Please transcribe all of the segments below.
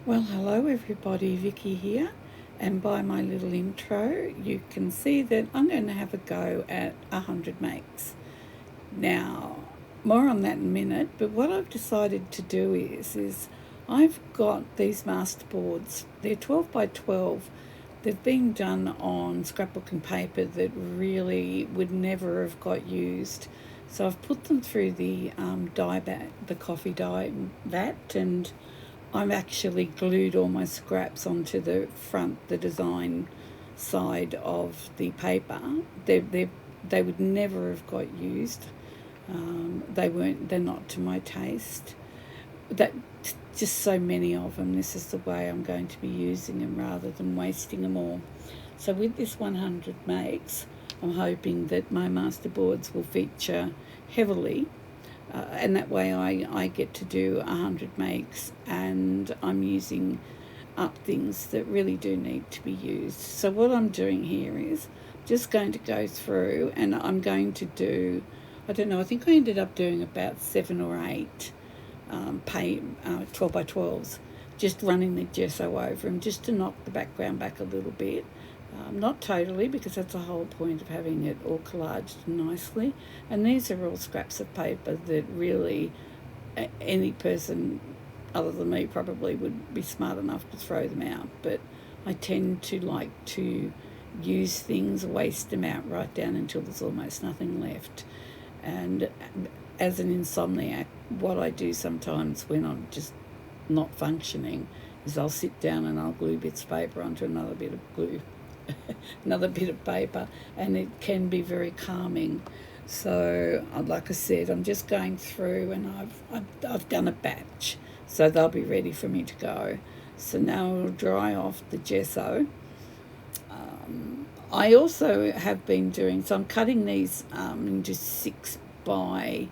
Well, hello everybody, Vicky here, and by my little intro, you can see that I'm going to have a go at 100 makes. Now, more on that in a minute, but what I've decided to do is I've got these master boards. They're 12 by 12. They've been done on scrapbooking paper that really would never have got used. So I've put them through the dye vat, the coffee dye vat, and I've actually glued all my scraps onto the front, the design side of the paper. They would never have got used. They're not to my taste. That just so many of them. This is the way I'm going to be using them rather than wasting them all. So with this 100 makes, I'm hoping that my masterboards will feature heavily, and that way I get to do 100 makes, and I'm using up things that really do need to be used. So what I'm doing here is just going to go through, and I'm going to do, I don't know, I think I ended up doing about 7 or 8 12 by 12s, just running the gesso over them just to knock the background back a little bit. Not totally, because that's the whole point of having it all collaged nicely. And these are all scraps of paper that really any person other than me probably would be smart enough to throw them out. But I tend to like to use things, waste them out right down until there's almost nothing left. And as an insomniac, what I do sometimes when I'm just not functioning is I'll sit down and I'll glue bits of paper onto another bit of glue, another bit of paper, and it can be very calming. So, like I said, I'm just going through, and I've done a batch, so they'll be ready for me to go. So now I'll dry off the gesso. I also have been doing, so I'm cutting these into 6 by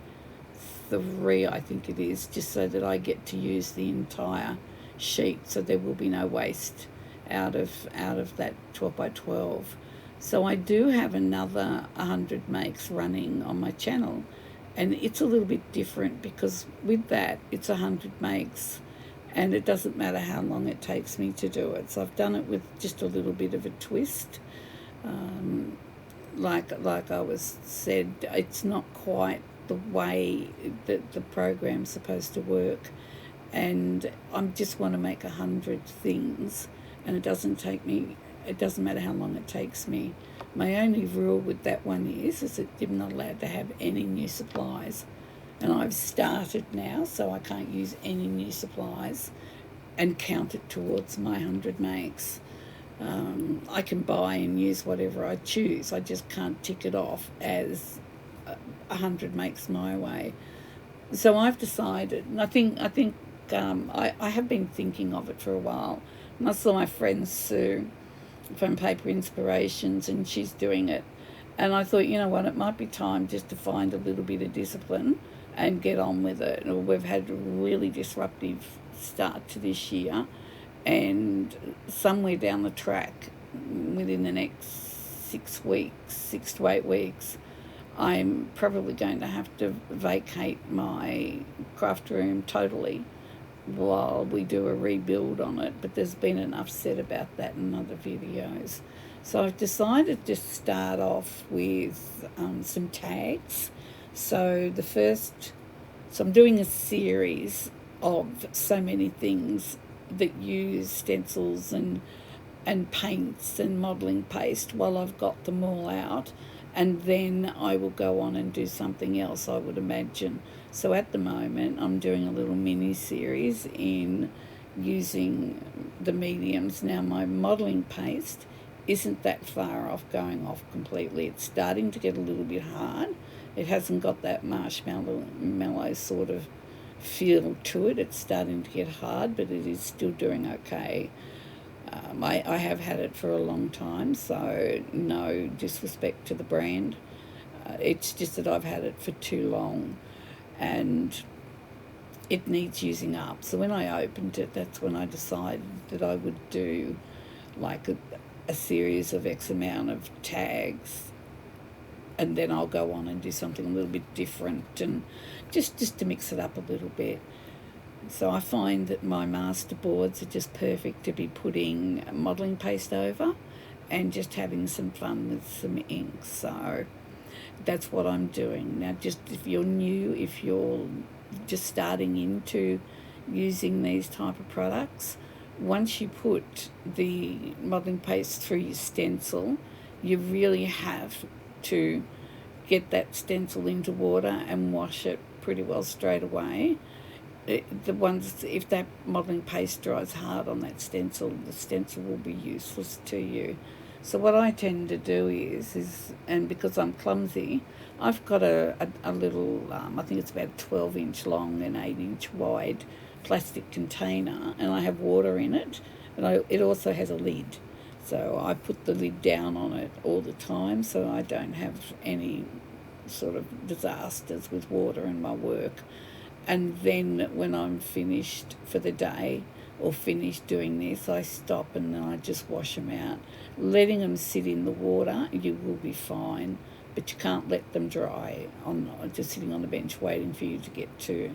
3, I think it is, just so that I get to use the entire sheet, so there will be no waste out of that 12 by 12. So I do have another 100 makes running on my channel, and it's a little bit different because with that it's 100 makes and it doesn't matter how long it takes me to do it. So I've done it with just a little bit of a twist. Like I was said, it's not quite the way that the program's supposed to work, and I just want to make 100 things, and it doesn't matter how long it takes me. My only rule with that one is that I'm not allowed to have any new supplies, and I've started now, so I can't use any new supplies and count it towards my 100 makes. I can buy and use whatever I choose. I just can't tick it off as 100 makes my way. So I've decided, and I have been thinking of it for a while. And I saw my friend Sue from Paper Inspirations, and she's doing it. And I thought, you know what, it might be time just to find a little bit of discipline and get on with it. We've had a really disruptive start to this year, and somewhere down the track, within the next 6 weeks, 6 to 8 weeks, I'm probably going to have to vacate my craft room totally while we do a rebuild on it. But there's been enough said about that in other videos. So I've decided to start off with some tags. So so I'm doing a series of so many things that use stencils and paints and modelling paste while I've got them all out, and then I will go on and do something else, I would imagine. So at the moment I'm doing a little mini series in using the mediums. Now my modelling paste isn't that far off going off completely. It's starting to get a little bit hard. It hasn't got that marshmallow sort of feel to it. It's starting to get hard, but it is still doing okay. I have had it for a long time, so no disrespect to the brand. It's just that I've had it for too long, and it needs using up. So when I opened it, that's when I decided that I would do like a series of X amount of tags, and then I'll go on and do something a little bit different, and just to mix it up a little bit. So I find that my master boards are just perfect to be putting modelling paste over and just having some fun with some ink. So that's what I'm doing. Now, just if you're new, if you're just starting into using these type of products, once you put the modelling paste through your stencil, you really have to get that stencil into water and wash it pretty well straight away. If that modelling paste dries hard on that stencil, the stencil will be useless to you. So what I tend to do is and because I'm clumsy, I've got a little, I think it's about 12-inch long and 8-inch wide plastic container, and I have water in it, and it also has a lid. So I put the lid down on it all the time so I don't have any sort of disasters with water in my work. And then when I'm finished for the day or finished doing this, I stop and then I just wash them out. Letting them sit in the water, you will be fine, but you can't let them dry on just sitting on the bench waiting for you to get to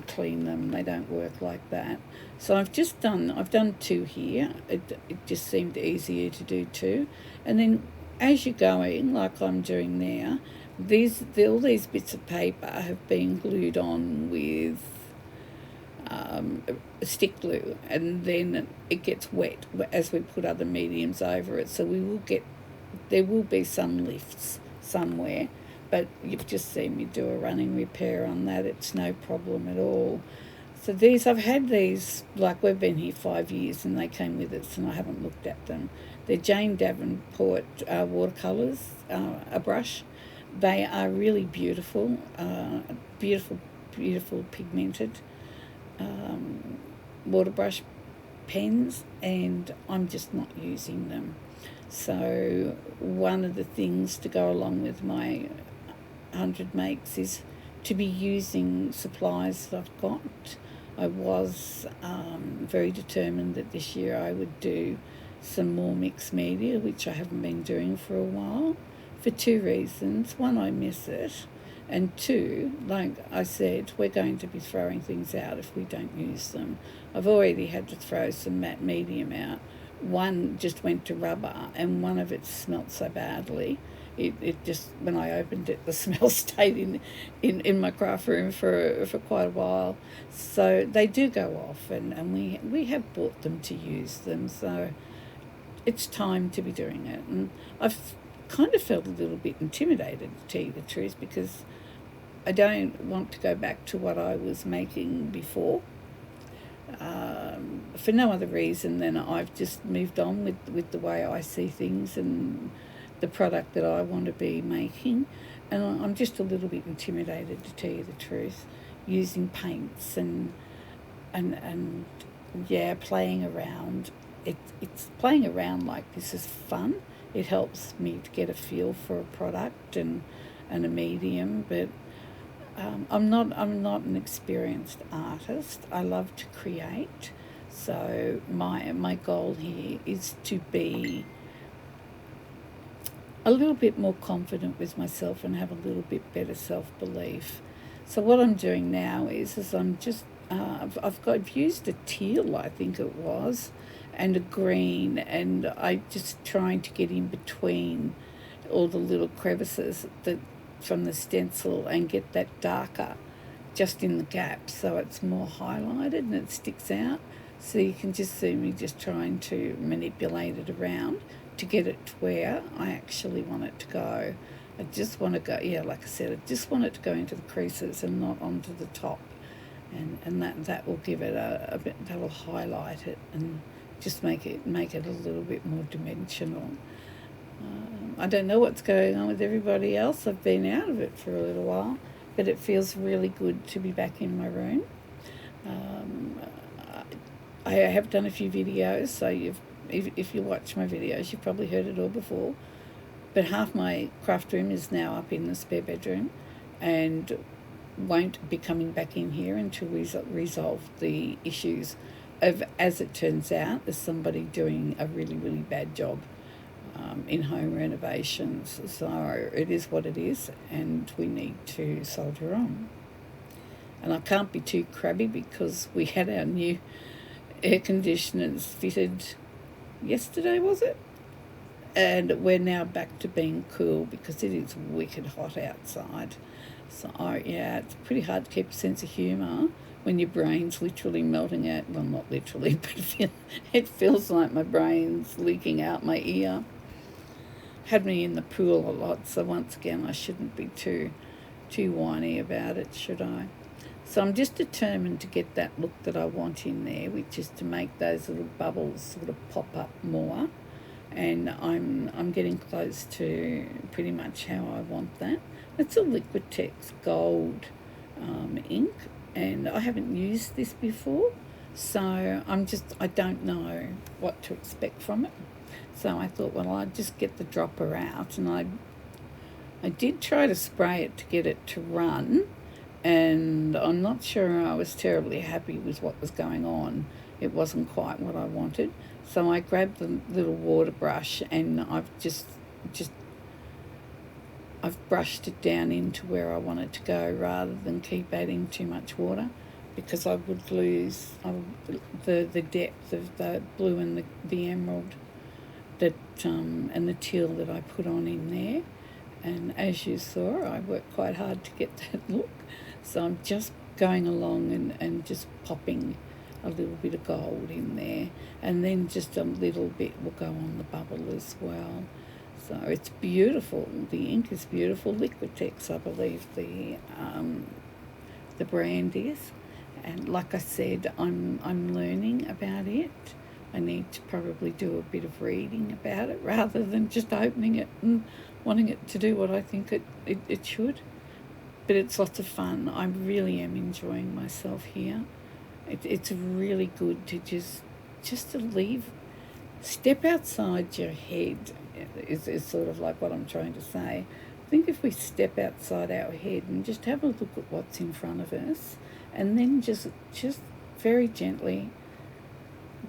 clean them. They don't work like that. So I've done 2 here. It just seemed easier to do 2, and then as you're going, like I'm doing now, all these bits of paper have been glued on with stick glue, and then it gets wet as we put other mediums over it. So there will be some lifts somewhere, but you've just seen me do a running repair on that. It's no problem at all. So I've had these, like we've been here 5 years and they came with us and I haven't looked at them. They're Jane Davenport watercolours, a brush. They are really beautiful, beautiful pigmented water brush pens, and I'm just not using them. So one of the things to go along with my 100 makes is to be using supplies that I've got. I was very determined that this year I would do some more mixed media, which I haven't been doing for a while, for 2 reasons. One, I miss it, and 2, like I said, we're going to be throwing things out if we don't use them. I've already had to throw some matte medium out. One just went to rubber, and one of it smelt so badly. It just, when I opened it, the smell stayed in my craft room for quite a while. So they do go off, and we have bought them to use them. So it's time to be doing it. And I've kind of felt a little bit intimidated, to tell you the truth, because I don't want to go back to what I was making before. For no other reason than I've just moved on with the way I see things and the product that I want to be making, and I'm just a little bit intimidated, to tell you the truth, using paints and yeah, playing around. It's playing around like this is fun. It helps me to get a feel for a product and a medium, but I'm not an experienced artist. I love to create, so my goal here is to be a little bit more confident with myself and have a little bit better self-belief. So what I'm doing now is I'm just I've used a teal, I think it was, and a green, and I just trying to get in between all the little crevices that from the stencil and get that darker just in the gaps, so it's more highlighted and it sticks out. So you can just see me just trying to manipulate it around to get it to where I actually want it to go. I just want to go, yeah, like I said, I just want it to go into the creases and not onto the top, and that will give it a bit, that will highlight it and just make it a little bit more dimensional. I don't know what's going on with everybody else. I've been out of it for a little while, but it feels really good to be back in my room. I have done a few videos, so if you watch my videos, you've probably heard it all before. But half my craft room is now up in the spare bedroom, and won't be coming back in here until we resolve the issues of, as it turns out, there's somebody doing a really, really bad job in home renovations. So it is what it is, and we need to soldier on. And I can't be too crabby because we had our new air conditioners fitted yesterday, was it? And we're now back to being cool because it is wicked hot outside. So, yeah, it's pretty hard to keep a sense of humour when your brain's literally melting out. Well, not literally, but it feels like my brain's leaking out my ear. Had me in the pool a lot, so once again, I shouldn't be too whiny about it, should I? So I'm just determined to get that look that I want in there, which is to make those little bubbles sort of pop up more. And I'm getting close to pretty much how I want that. It's a Liquitex gold ink, and I haven't used this before, so I don't know what to expect from it. So I thought, well, I'd just get the dropper out, and I did try to spray it to get it to run, and I'm not sure I was terribly happy with what was going on. It wasn't quite what I wanted. So I grabbed the little water brush, and I've brushed it down into where I want it to go rather than keep adding too much water, because I would lose the depth of the blue and the emerald and the teal that I put on in there. And as you saw, I worked quite hard to get that look. So I'm just going along and just popping a little bit of gold in there, and then just a little bit will go on the bubble as well. So it's beautiful. The ink is beautiful. Liquitex, I believe the brand is. And like I said, I'm learning about it. I need to probably do a bit of reading about it rather than just opening it and wanting it to do what I think it should. But it's lots of fun. I really am enjoying myself here. It's really good to just to step outside your head is sort of like what I'm trying to say. I think if we step outside our head and just have a look at what's in front of us, and then just very gently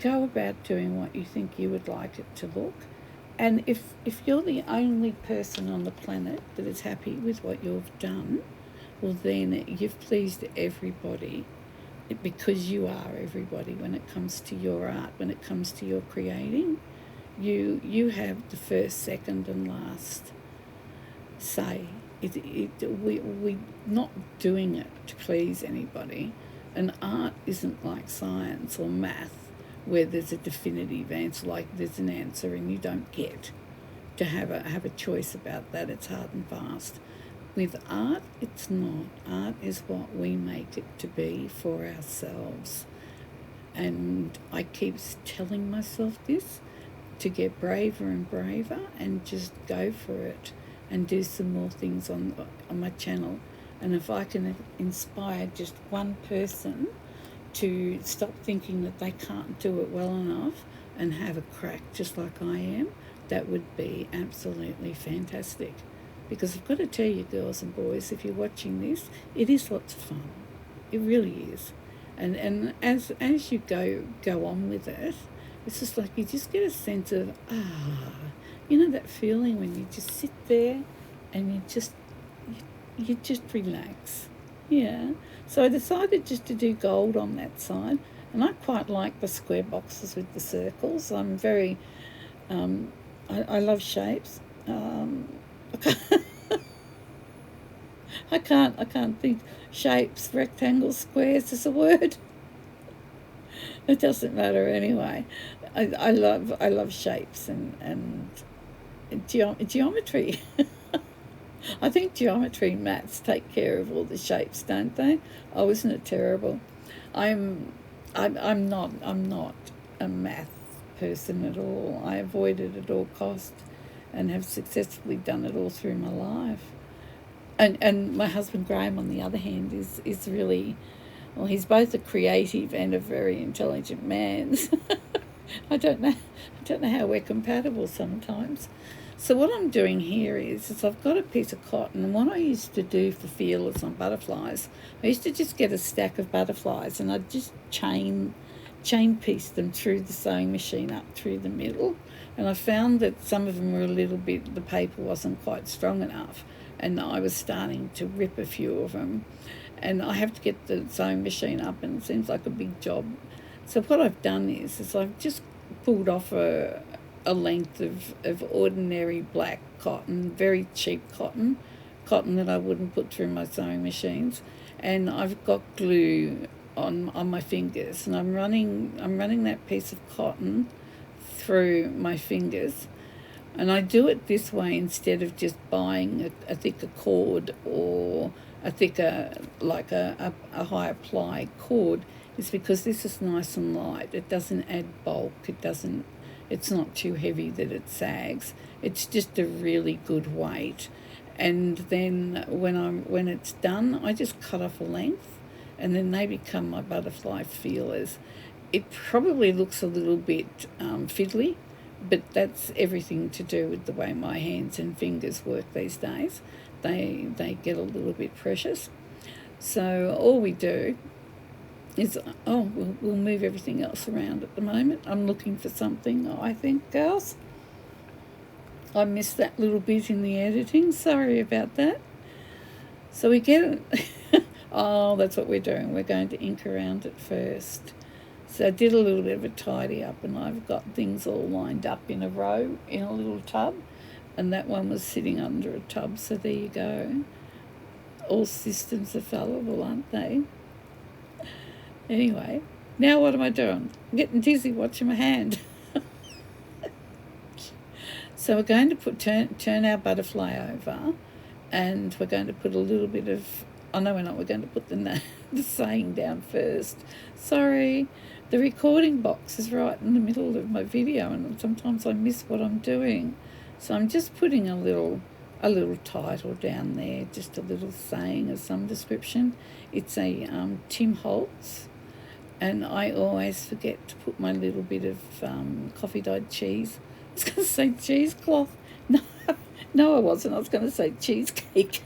go about doing what you think you would like it to look. And if you're the only person on the planet that is happy with what you've done, well, then you've pleased everybody, because you are everybody when it comes to your art, when it comes to your creating. You have the first, second and last say. We're not doing it to please anybody. And art isn't like science or math where there's a definitive answer, like there's an answer and you don't get to have a choice about that. It's hard and fast. With art, it's not. Art is what we make it to be for ourselves. And I keep telling myself this, to get braver and braver and just go for it and do some more things on my channel. And if I can inspire just one person to stop thinking that they can't do it well enough and have a crack just like I am, that would be absolutely fantastic. Because I've got to tell you, girls and boys, if you're watching this, it is lots of fun. It really is. And as you go on with it, it's just like you just get a sense of, that feeling when you just sit there and you just relax. Yeah. So I decided just to do gold on that side. And I quite like the square boxes with the circles. I'm very, I love shapes. I can't think shapes, rectangles, squares is a word. It doesn't matter anyway. I love shapes and geometry. I think geometry maths take care of all the shapes, don't they? Oh, isn't it terrible? I'm not a math person at all. I avoid it at all cost and have successfully done it all through my life. And my husband Graham, on the other hand, is really, well, he's both a creative and a very intelligent man. I don't know how we're compatible sometimes. So what I'm doing here is I've got a piece of cotton, and what I used to do for feelers on butterflies, I used to just get a stack of butterflies and I'd just chain piece them through the sewing machine up through the middle. And I found that some of them were the paper wasn't quite strong enough, and I was starting to rip a few of them. and I have to get the sewing machine up, and it seems like a big job. So what I've done is I've just pulled off a length of ordinary black cotton, very cheap cotton that I wouldn't put through my sewing machines, and I've got glue on my fingers, and I'm running that piece of cotton through my fingers, and I do it this way instead of just buying a thicker cord or a thicker, like a high ply cord, is because this is nice and light. It doesn't add bulk. It's not too heavy that it sags. It's just a really good weight. And then when it's done, I just cut off a length, and then they become my butterfly feelers. It probably looks a little bit fiddly, but that's everything to do with the way my hands and fingers work these days. They get a little bit precious. So all we do is, we'll move everything else around at the moment. I'm looking for something, I think, girls. I missed that little bit in the editing. Sorry about that. So we get it. Oh, that's what we're doing. We're going to ink around it first. So I did a little bit of a tidy up, and I've got things all lined up in a row in a little tub, and that one was sitting under a tub. So there you go. All systems are fallible, aren't they? Anyway, now what am I doing? I'm getting dizzy watching my hand. So we're going to turn our butterfly over, and we're going to put a little bit of, oh no we're not, we're going to put the saying down first. Sorry, the recording box is right in the middle of my video, and sometimes I miss what I'm doing. So I'm just putting a little title down there, just a little saying of some description. It's a Tim Holtz, and I always forget to put my little bit of coffee dyed cheese. I was going to say cheesecloth. No, I wasn't. I was going to say cheesecake.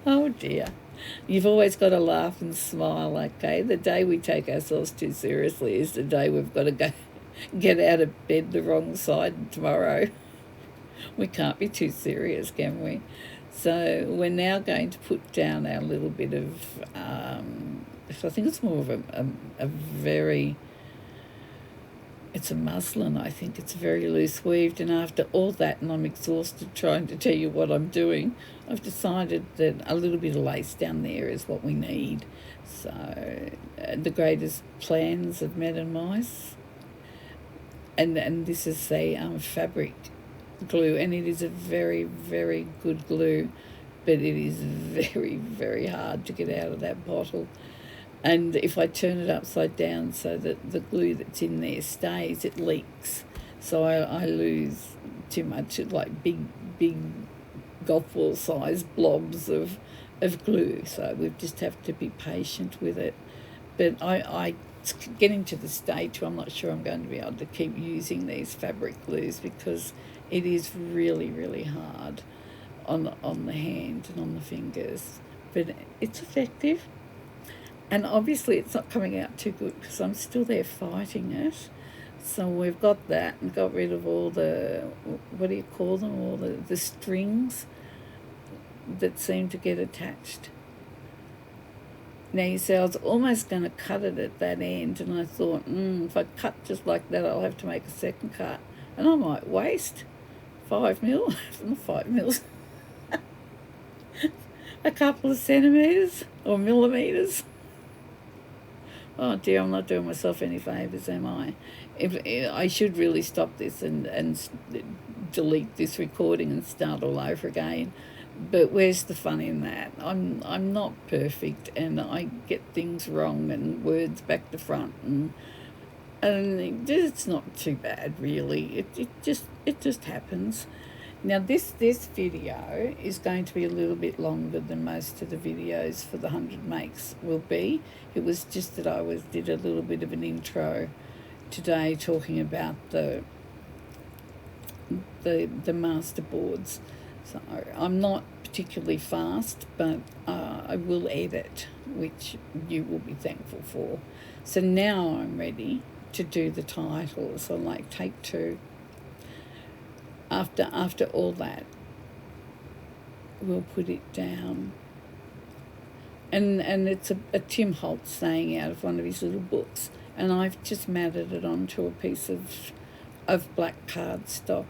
Oh dear. You've always got to laugh and smile, okay? The day we take ourselves too seriously is the day we've got to go get out of bed the wrong side tomorrow. We can't be too serious, can we? So we're now going to put down our little bit of, I think it's more of a very... It's a muslin, I think. It's very loose weaved, and after all that, and I'm exhausted trying to tell you what I'm doing, I've decided that a little bit of lace down there is what we need. So the greatest plans of men and mice, and this is a fabric glue, and it is a very, very good glue, but it is very, very hard to get out of that bottle. And if I turn it upside down so that the glue that's in there stays, it leaks. So I lose too much, like big golf ball size blobs of glue. So we just have to be patient with it. But I it's getting to the stage where I'm not sure I'm going to be able to keep using these fabric glues, because it is really, really hard on the hand and on the fingers. But it's effective. And obviously it's not coming out too good because I'm still there fighting it. So we've got that and got rid of all the, what do you call them, all the strings that seem to get attached. Now you see, I was almost going to cut it at that end, and I thought, if I cut just like that, I'll have to make a second cut. And I might waste 5 mil, not 5 mils, a couple of centimetres or millimetres. Oh dear, I'm not doing myself any favours, am I? I should really stop this and delete this recording and start all over again. But where's the fun in that? I'm not perfect, and I get things wrong and words back to front, and it's not too bad really. It just happens. Now this video is going to be a little bit longer than most of the videos for the 100 makes will be. It was just that I did a little bit of an intro today talking about the master boards. So I'm not particularly fast, but I will edit, which you will be thankful for. So now I'm ready to do the title. So like take 2. After all that, we'll put it down. And it's a Tim Holtz saying out of one of his little books, and I've just matted it onto a piece of black cardstock,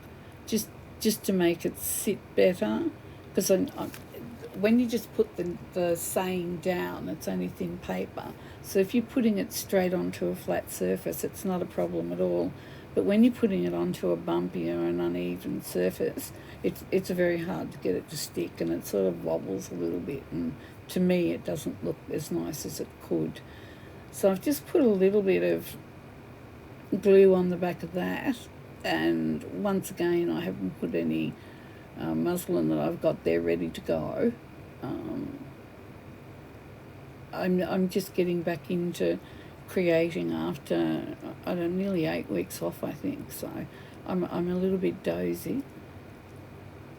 just to make it sit better, because when you just put the saying down, it's only thin paper. So if you're putting it straight onto a flat surface, it's not a problem at all. But when you're putting it onto a bumpy or an uneven surface, it's very hard to get it to stick, and it sort of wobbles a little bit, and to me it doesn't look as nice as it could. So I've just put a little bit of glue on the back of that, and once again I haven't put any muslin that I've got there ready to go. I'm just getting back into creating after, I don't know, nearly 8 weeks off, I think, so I'm a little bit dozy,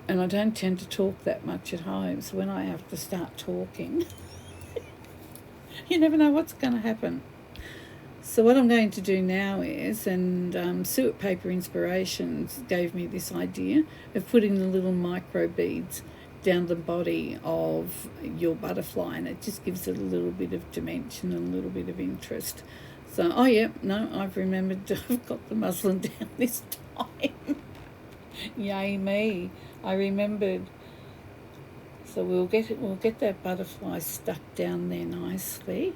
and I don't tend to talk that much at home, so when I have to start talking you never know what's going to happen. So what I'm going to do now is, and Suet Paper Inspirations gave me this idea of putting the little micro beads down the body of your butterfly, and it just gives it a little bit of dimension and a little bit of interest. So, oh yeah, no, I've remembered, I've got the muslin down this time. Yay me, I remembered. So we'll get that butterfly stuck down there nicely.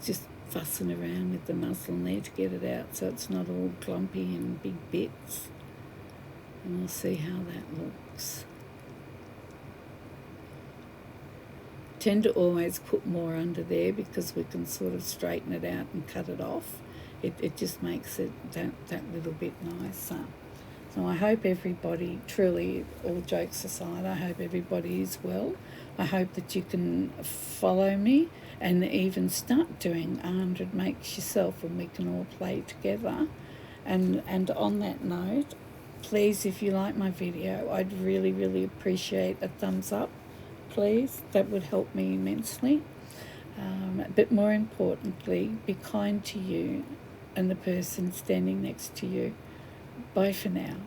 Just fussing around with the muslin there to get it out so it's not all clumpy and big bits. And we'll see how that looks. Tend to always put more under there because we can sort of straighten it out and cut it off. It just makes it that little bit nicer. So I hope everybody, truly, all jokes aside, I hope everybody is well. I hope that you can follow me and even start doing 100 makes yourself, and we can all play together. And on that note, please, if you like my video, I'd really, really appreciate a thumbs up, please. That would help me immensely. But more importantly, be kind to you and the person standing next to you. Bye for now.